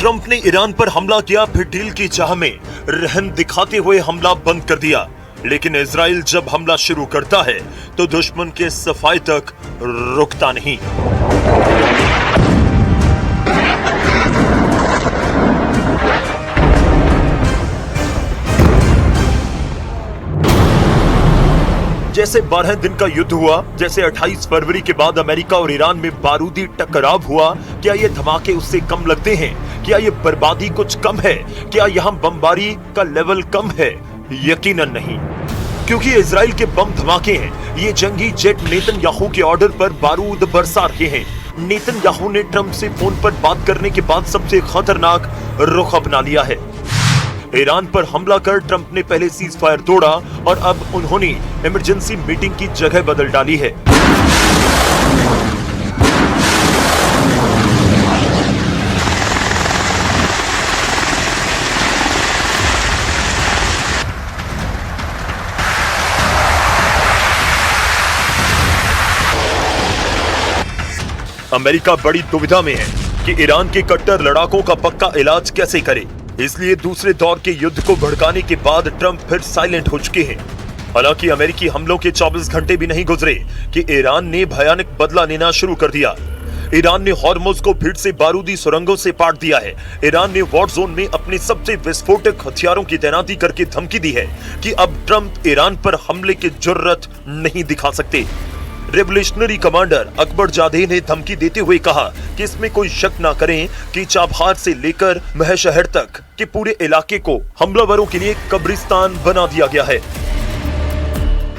Trump ने Iran पर हमला किया, फिर डील की चाह में रहम दिखाते हुए हमला बंद कर दिया। लेकिन इजराइल जब हमला शुरू करता है तो दुश्मन के सफाई तक रुकता नहीं। जैसे 12 दिन का युद्ध हुआ, जैसे 28 फरवरी के बाद अमेरिका और ईरान में बारूदी टकराव हुआ, क्या ये धमाके उससे कम लगते हैं? क्या ये बर्बादी कुछ कम है? क्या यहाँ बमबारी का लेवल कम है? यकीनन नहीं, क्योंकि इजराइल के बम धमाके हैं। ये जंगी जेट नेतन्याहू के ऑर्डर पर बारूद बरसा रहे हैं। नेतन्याहू ने ट्रंप से फोन पर बात करने के बाद सबसे खतरनाक रुख अपना लिया है। ईरान पर हमला कर ट्रंप ने पहले सीज फायर तोड़ा और अब उन्होंने इमरजेंसी मीटिंग की जगह बदल डाली है। अमेरिका बड़ी दुविधा में है कि ईरान के कट्टर लड़ाकों का पक्का इलाज कैसे करे। इसलिए दूसरे दौर के युद्ध को भड़काने के बाद ट्रंप फिर साइलेंट हो चुके हैं। हालांकि अमेरिकी हमलों के 24 घंटे भी नहीं गुजरे कि ईरान ने भयानक बदला लेना शुरू कर दिया। ईरान ने हॉर्मुज़ को फिर से बारूदी सुरंगों से पाट दिया है। ईरान ने वॉर जोन में अपने सबसे विस्फोटक हथियारों की तैनाती करके धमकी दी है कि अब ट्रंप ईरान पर हमले की जुर्रत नहीं दिखा सकते। रेवोल्यूशनरी कमांडर अकबर जादेह ने धमकी देते हुए कहा कि इसमें कोई शक ना करें कि चाबहार से लेकर महशहर तक के पूरे इलाके को हमलावरों के लिए कब्रिस्तान बना दिया गया है।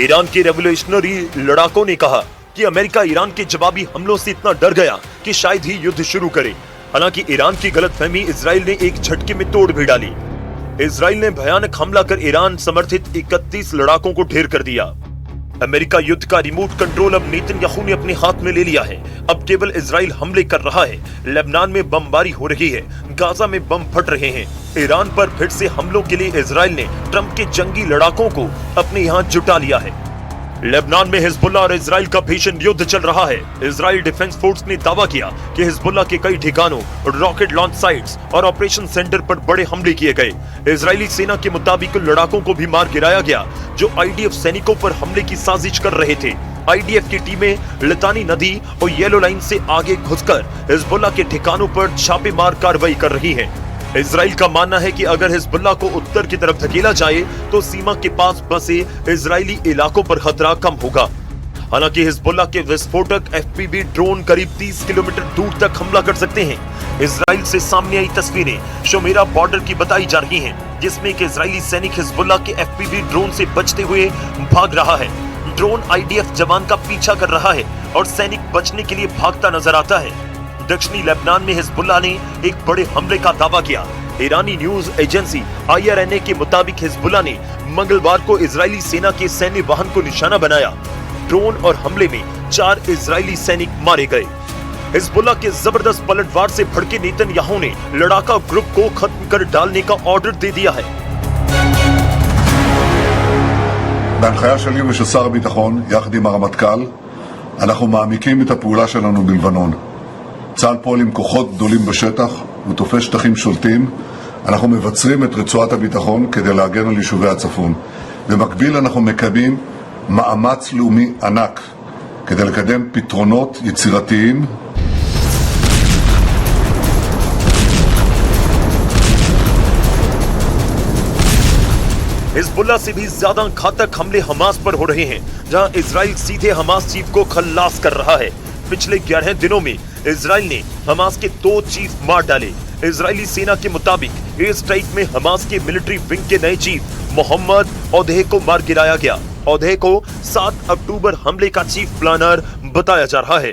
ईरान के रेवोल्यूशनरी लड़ाकों ने कहा कि अमेरिका ईरान के जवाबी हमलों से इतना डर गया कि शायद ही युद्ध शुरू करे। हालांकि ईरान की गलतफहमी इजराइल ने एक झटके में तोड़ भी डाली। इजराइल ने भयानक हमला कर ईरान समर्थित 31 लड़ाकों को ढेर कर दिया। अमेरिका युद्ध का रिमोट कंट्रोल अब नेतन्याहू ने अपने हाथ में ले लिया है। अब केवल इजराइल हमले कर रहा है। लेबनान में बमबारी हो रही है, गाजा में बम फट रहे हैं। ईरान पर फिर से हमलों के लिए इजराइल ने ट्रंप के जंगी लड़ाकों को अपने यहाँ जुटा लिया है। लेबनान में हिजबुल्ला और इजराइल का भीषण युद्ध चल रहा है। इजराइल डिफेंस फोर्स ने दावा किया कि हिजबुल्ला के कई ठिकानों, रॉकेट लॉन्च साइट्स और ऑपरेशन सेंटर पर बड़े हमले किए गए। इजरायली सेना के मुताबिक लड़ाकों को भी मार गिराया गया जो आईडीएफ सैनिकों पर हमले की साजिश कर रहे थे। आईडीएफ की टीमें लितानी नदी और येलो लाइन से आगे घुसकर हिजबुल्ला के ठिकानों पर छापेमार कार्रवाई कर रही है। इजराइल का मानना है कि अगर हिजबुल्ला को उत्तर की तरफ धकेला जाए तो सीमा के पास बसे इजरायली इलाकों पर खतरा कम होगा। हालांकि हिजबुल्ला के विस्फोटक एफपीवी ड्रोन करीब 30 किलोमीटर दूर तक हमला कर सकते हैं। इजराइल से सामने आई तस्वीरें शोमेरा बॉर्डर की बताई जा रही हैं, जिसमें एक इजरायली सैनिक हिजबुल्ला के एफपीवी ड्रोन से बचते हुए भाग रहा है। ड्रोन आईडीएफ जवान का पीछा कर रहा है और सैनिक बचने के लिए भागता नजर आता है। दक्षिणी लेबनान में हिजबुल्ला ने एक बड़े हमले का दावा किया। ईरानी न्यूज एजेंसी IRNA के मुताबिक हिजबुल्ला ने मंगलवार को इजरायली सेना के सैन्य वाहन को निशाना बनाया। ड्रोन और हमले में 4 इजरायली सैनिक मारे गए। हिजबुल्ला के जबरदस्त पलटवार से भड़के नेतन्याहू ने लड़ाका ग्रुप को खत्म कर डालने का ऑर्डर दे दिया है। בהנחיה שלי ושל שר הביטחון, יחד עם הרמטכ"ל, אנחנו מעמיקים את הפעולה שלנו בלבנון. צה"ל פועל עם כוחות גדולים בשטח ותופס שטחים שולטים. אנחנו מבצרים את רצועת הביטחון כדי להגן על יישובי הצפון. במקביל אנחנו מקיימים מאמץ לאומי ענק כדי לקדם פתרונות יצירתיים. हिजबुल्ला से भी ज्यादा घातक हमले हमास पर हो रहे हैं, जहां इजराइल सीधे हमास चीफ को खल्लास कर रहा है। पिछले 11 दिनों में इजराइल ने हमास के 2 चीफ मार डाले। इजरायली सेना के मुताबिक एयर स्ट्राइक में हमास के मिलिट्री विंग के नए चीफ मोहम्मद औदेह को मार गिराया गया। औदेह को 7 अक्टूबर हमले का चीफ प्लानर बताया जा रहा है।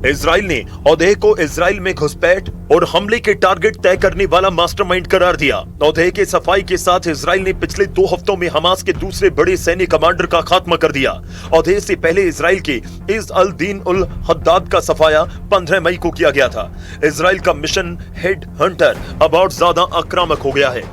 इजराइल ने औदेह को इजराइल में घुसपैठ और हमले के टारगेट तय करने वाला मास्टरमाइंड करार दिया। औदेह के सफाई के साथ इजराइल ने पिछले 2 हफ्तों में हमास के दूसरे बड़े सैन्य कमांडर का खात्मा कर दिया। औदेह से पहले इजराइल के is Al Deen ul Haddad का सफाया 15 मई को किया गया था। इजराइल का मिशन हेड हंटर अब और ज्यादा आक्रामक हो गया है।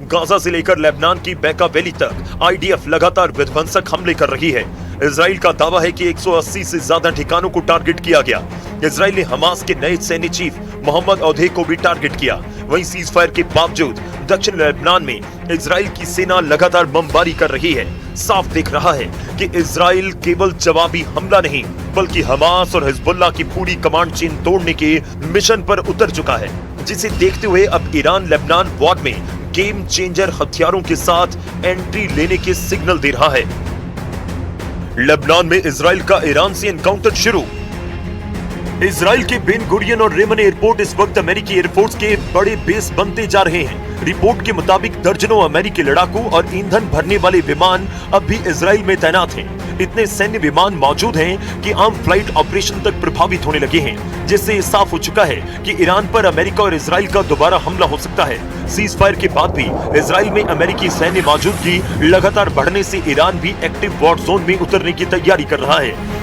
गाजा से लेकर लेबनान की बैका वैली तक आईडीएफ लगातार विध्वंसक हमले कर रही है। इजराइल का दावा है कि 180 से ज्यादा ठिकानों को टारगेट किया गया। इजराइल ने हमास के नए सैन्य चीफ मोहम्मद औदेह को भी टारगेट किया। वहीं सीज फायर के बावजूद दक्षिण लेबनान में इजराइल की सेना लगातार बमबारी कर रही है। साफ दिख रहा है कि इजराइल केवल जवाबी हमला नहीं बल्कि हमास और हिजबुल्लाह की पूरी कमांड चेन तोड़ने के मिशन पर उतर चुका है, जिसे देखते हुए अब ईरान लेबनान वॉर में गेम चेंजर हथियारों के साथ एंट्री लेने के सिग्नल दे रहा है। लेबनान में इजराइल का ईरान से एनकाउंटर शुरू। इजराइल के बेन गुरियन और रेमन एयरपोर्ट इस वक्त अमेरिकी एयरफोर्स के बड़े बेस बनते जा रहे हैं। रिपोर्ट के मुताबिक दर्जनों अमेरिकी लड़ाकू और ईंधन भरने वाले विमान अब भी इजराइल में तैनात हैं। इतने सैन्य विमान मौजूद हैं कि आम फ्लाइट ऑपरेशन तक प्रभावित होने लगे हैं, जिससे साफ हो चुका है कि ईरान पर अमेरिका और इजराइल का दोबारा हमला हो सकता है। सीज फायर के बाद भी इजराइल में अमेरिकी सैन्य मौजूदगी लगातार बढ़ने से ईरान भी एक्टिव वॉर जोन में उतरने की तैयारी कर रहा है।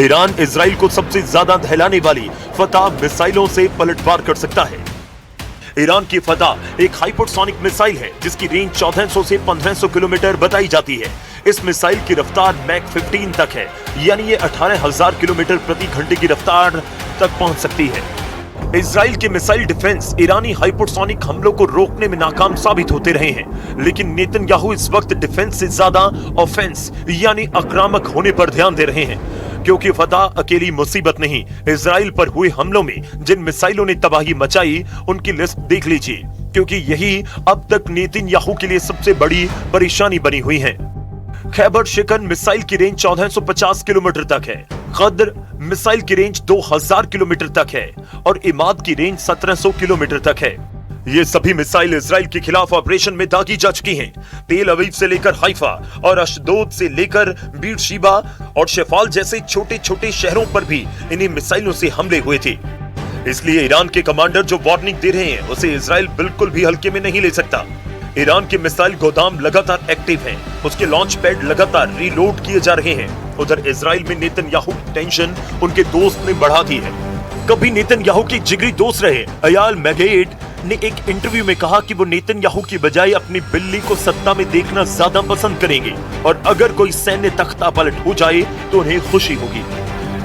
ईरान इजराइल को सबसे ज्यादा दहलाने वाली फतह मिसाइलों से पलटवार कर सकता है। ईरान की फतह एक हाइपरसोनिक मिसाइल है जिसकी रेंज 1400 से 1500 किलोमीटर बताई जाती है। इस मिसाइल की रफ्तार मैक 15 तक है, यानी ये 18,000 किलोमीटर प्रति घंटे की रफ्तार तक पहुंच सकती है। इजराइल के मिसाइल डिफेंस ईरानी हाइपरसोनिक हमलों को रोकने में नाकाम साबित होते रहे हैं, लेकिन नेतन्याहू इस वक्त डिफेंस से ज्यादा ऑफेंस यानी आक्रामक होने पर ध्यान दे रहे हैं, क्योंकि फतह अकेली मुसीबत नहीं। इजराइल पर हुए हमलों में जिन मिसाइलों ने तबाही मचाई उनकी लिस्ट देख लीजिए, क्योंकि यही अब तक नेतन्याहू के लिए सबसे बड़ी परेशानी बनी हुई है। खैबर शिकन मिसाइल की रेंज 1450 किलोमीटर तक है, कद्र मिसाइल की रेंज 2000 किलोमीटर तक है और इमाद की रेंज 1700 किलोमीटर तक है। ये सभी मिसाइल इजराइल के खिलाफ ऑपरेशन में दागी जा चुकी हैं। तेल अवीव से लेकर हाइफा और अशदोद से लेकर बीरशीबा और शेफाल जैसे छोटे छोटे शहरों पर भी इन्हीं मिसाइलों से हमले हुए थे। इसलिए ईरान के कमांडर जो वार्निंग दे रहे हैं उसे इजराइल बिल्कुल भी हल्के में नहीं ले सकता। ईरान के मिसाइल गोदाम लगातार एक्टिव हैं, उसके लॉन्च पैड लगातार रीलोड किए जा रहे हैं। उधर इजराइल में नेतन्याहू की टेंशन उनके दोस्त ने बढ़ा दी है। कभी नेतन्याहू के जिगरी दोस्त रहे अयाल मैगेट ने एक इंटरव्यू में कहा कि वो नेतन्याहू की बजाय अपनी बिल्ली को सत्ता में देखना ज्यादा पसंद करेंगे और अगर कोई सैन्य तख्ता पलट हो जाए तो उन्हें खुशी होगी।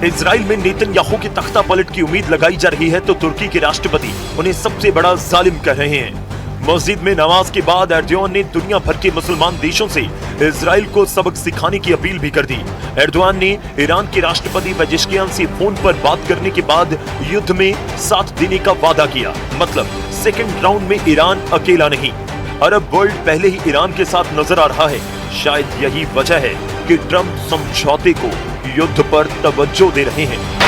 इजराइल में नेतन्याहू की तख्ता पलट की उम्मीद लगाई जा रही है तो तुर्की के राष्ट्रपति उन्हें सबसे बड़ा जालिम कह रहे हैं। मस्जिद में नमाज के बाद एर्दोआन ने दुनिया भर के मुसलमान देशों से इजराइल को सबक सिखाने की अपील भी कर दी। एर्दोआन ने ईरान के राष्ट्रपति पेजेश्कियान से फोन पर बात करने के बाद युद्ध में साथ देने का वादा किया। मतलब सेकंड राउंड में ईरान अकेला नहीं, अरब वर्ल्ड पहले ही ईरान के साथ नजर आ रहा है। शायद यही वजह है कि ट्रंप समझौते को युद्ध पर तवज्जो दे रहे हैं।